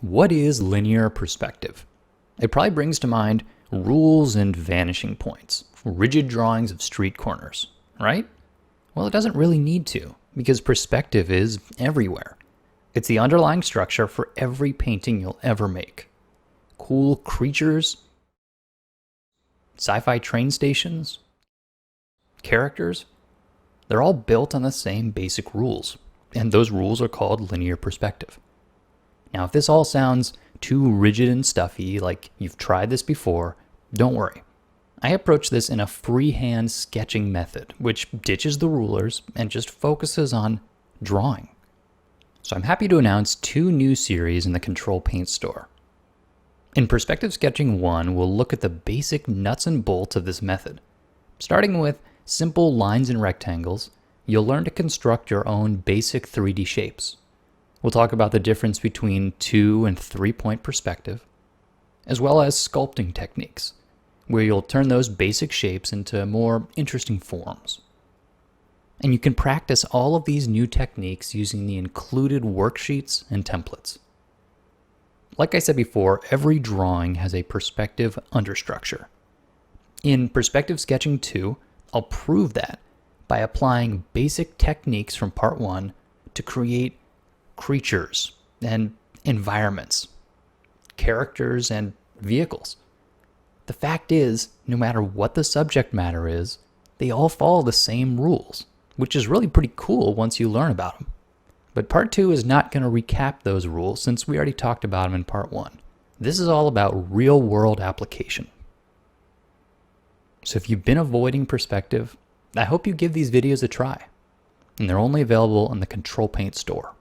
What is linear perspective? It probably brings to mind rules and vanishing points, rigid drawings of street corners, right? Well, it doesn't really need to, because perspective is everywhere. It's the underlying structure for every painting you'll ever make. Cool creatures, sci-fi train stations, characters, they're all built on the same basic rules, and those rules are called linear perspective. Now, if this all sounds too rigid and stuffy, like you've tried this before, don't worry. I approach this in a freehand sketching method, which ditches the rulers and just focuses on drawing. So I'm happy to announce 2 new series in the Ctrl+Paint store. In Perspective Sketching 1, we'll look at the basic nuts and bolts of this method. Starting with simple lines and rectangles, you'll learn to construct your own basic 3D shapes. We'll talk about the difference between 2 and 3-point perspective, as well as sculpting techniques, where you'll turn those basic shapes into more interesting forms. And you can practice all of these new techniques using the included worksheets and templates. Like I said before, every drawing has a perspective understructure. In Perspective Sketching 2, I'll prove that by applying basic techniques from Part 1 to create creatures and environments, characters and vehicles. The fact is, no matter what the subject matter is, they all follow the same rules, which is really pretty cool once you learn about them. But Part 2 is not going to recap those rules since we already talked about them in Part 1. This is all about real-world application. So if you've been avoiding perspective, I hope you give these videos a try. And they're only available in the Ctrl+Paint store.